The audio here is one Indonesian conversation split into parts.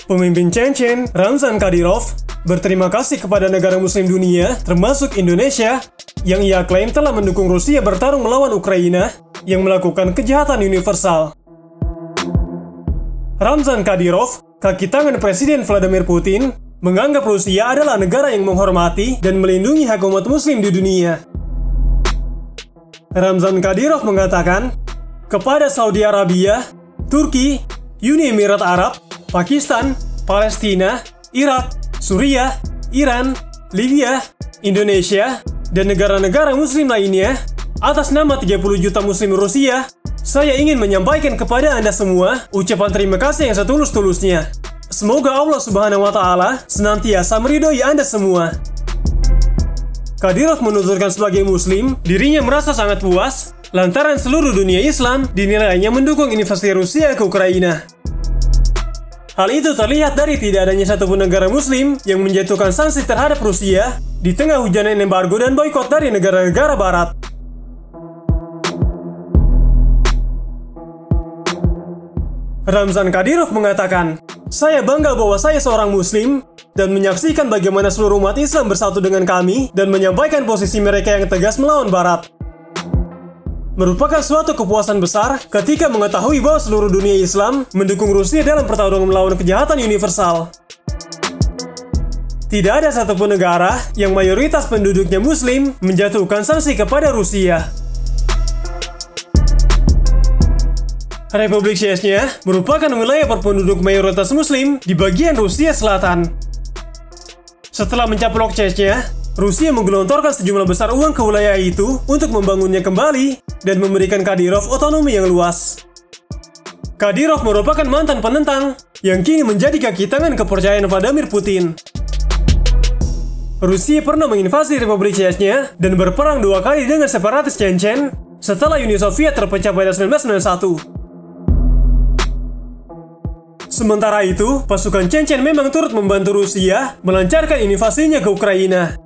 Pemimpin Chechen, Ramzan Kadyrov, berterima kasih kepada negara muslim dunia, termasuk Indonesia, yang ia klaim telah mendukung Rusia bertarung melawan Ukraina yang melakukan kejahatan universal. Ramzan Kadyrov, kaki tangan Presiden Vladimir Putin, menganggap Rusia adalah negara yang menghormati dan melindungi hak umat muslim di dunia. Ramzan Kadyrov mengatakan, kepada Saudi Arabia, Turki, Uni Emirat Arab, Pakistan, Palestina, Irak, Suriah, Iran, Libya, Indonesia, dan negara-negara muslim lainnya, atas nama 30 juta muslim Rusia, saya ingin menyampaikan kepada Anda semua ucapan terima kasih yang setulus-tulusnya. Semoga Allah Subhanahu wa Ta'ala senantiasa meridhoi Anda semua. Kadyrov menuturkan sebagai muslim, dirinya merasa sangat puas lantaran seluruh dunia Islam dinilainya mendukung invasi Rusia ke Ukraina. Hal itu terlihat dari tidak adanya satupun negara muslim yang menjatuhkan sanksi terhadap Rusia di tengah hujanan embargo dan boikot dari negara-negara barat. Ramzan Kadyrov mengatakan, saya bangga bahwa saya seorang muslim dan menyaksikan bagaimana seluruh umat Islam bersatu dengan kami dan menyampaikan posisi mereka yang tegas melawan barat. Merupakan suatu kepuasan besar ketika mengetahui bahwa seluruh dunia Islam mendukung Rusia dalam pertarungan melawan kejahatan universal. Tidak ada satupun negara yang mayoritas penduduknya muslim menjatuhkan sanksi kepada Rusia. Republik Chechnya merupakan wilayah berpenduduk mayoritas muslim di bagian Rusia Selatan. Setelah mencaplok Chechnya, Rusia menggelontorkan sejumlah besar uang ke wilayah itu untuk membangunnya kembali dan memberikan Kadyrov otonomi yang luas. Kadyrov merupakan mantan penentang yang kini menjadi kaki tangan kepercayaan Vladimir Putin. Rusia pernah menginvasi Republik Chechnya dan berperang 2 kali dengan separatis Chechen setelah Uni Soviet terpecah pada 1991. Sementara itu, pasukan Chechen memang turut membantu Rusia melancarkan invasinya ke Ukraina.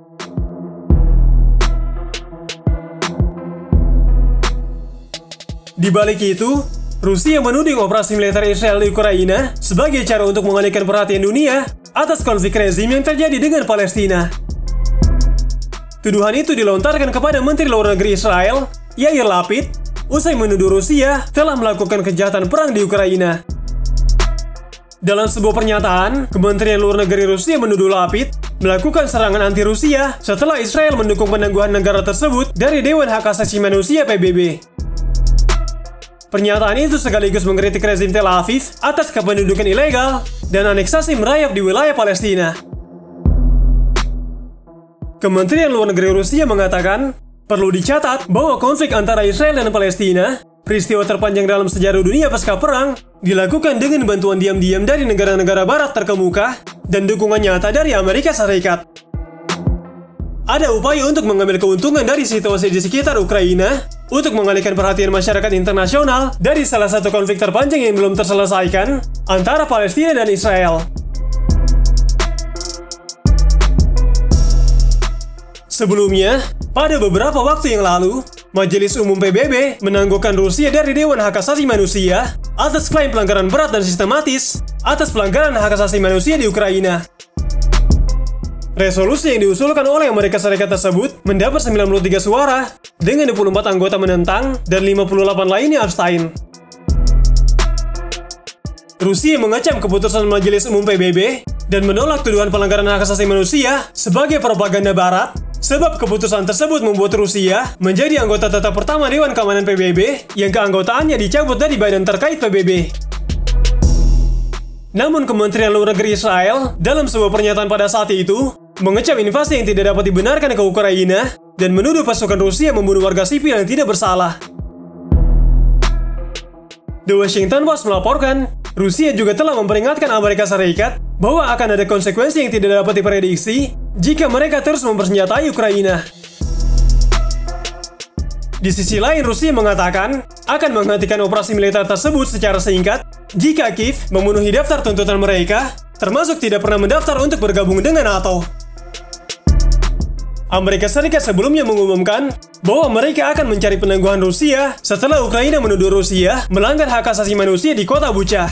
Di balik itu, Rusia menuding operasi militer Israel di Ukraina sebagai cara untuk mengalihkan perhatian dunia atas konflik rezim yang terjadi dengan Palestina. Tuduhan itu dilontarkan kepada Menteri Luar Negeri Israel, Yair Lapid, usai menuduh Rusia telah melakukan kejahatan perang di Ukraina. Dalam sebuah pernyataan, Kementerian Luar Negeri Rusia menuduh Lapid melakukan serangan anti-Rusia setelah Israel mendukung penangguhan negara tersebut dari Dewan Hak Asasi Manusia PBB. Pernyataan itu sekaligus mengkritik rezim Tel Aviv atas kependudukan ilegal dan aneksasi merayap di wilayah Palestina. Kementerian Luar Negeri Rusia mengatakan, perlu dicatat bahwa konflik antara Israel dan Palestina, peristiwa terpanjang dalam sejarah dunia pasca perang, dilakukan dengan bantuan diam-diam dari negara-negara barat terkemuka dan dukungan nyata dari Amerika Serikat. Ada upaya untuk mengambil keuntungan dari situasi di sekitar Ukraina untuk mengalihkan perhatian masyarakat internasional dari salah satu konflik terpanjang yang belum terselesaikan antara Palestina dan Israel. Sebelumnya, pada beberapa waktu yang lalu, Majelis Umum PBB menangguhkan Rusia dari Dewan Hak Asasi Manusia atas klaim pelanggaran berat dan sistematis atas pelanggaran hak asasi manusia di Ukraina. Resolusi yang diusulkan oleh Amerika Serikat tersebut mendapat 93 suara dengan 24 anggota menentang dan 58 lainnya abstain. Rusia mengecam keputusan Majelis Umum PBB dan menolak tuduhan pelanggaran hak asasi manusia sebagai propaganda barat, sebab keputusan tersebut membuat Rusia menjadi anggota tetap pertama Dewan Keamanan PBB yang keanggotaannya dicabut dari badan terkait PBB. Namun Kementerian Luar Negeri Israel dalam sebuah pernyataan pada saat itu mengecam invasi yang tidak dapat dibenarkan ke Ukraina dan menuduh pasukan Rusia membunuh warga sipil yang tidak bersalah. The Washington Post melaporkan, Rusia juga telah memperingatkan Amerika Serikat bahwa akan ada konsekuensi yang tidak dapat diprediksi jika mereka terus mempersenjatai Ukraina. Di sisi lain, Rusia mengatakan akan menghentikan operasi militer tersebut secara singkat jika Kiev memenuhi daftar tuntutan mereka, termasuk tidak pernah mendaftar untuk bergabung dengan NATO. Amerika Serikat sebelumnya mengumumkan bahwa mereka akan mencari penangguhan Rusia setelah Ukraina menuduh Rusia melanggar hak asasi manusia di kota Bucha.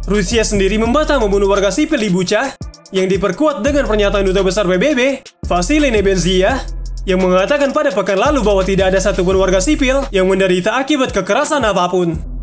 Rusia sendiri membantah membunuh warga sipil di Bucha, yang diperkuat dengan pernyataan Duta Besar PBB, Vasily Nebenzia, yang mengatakan pada pekan lalu bahwa tidak ada satupun warga sipil yang menderita akibat kekerasan apapun.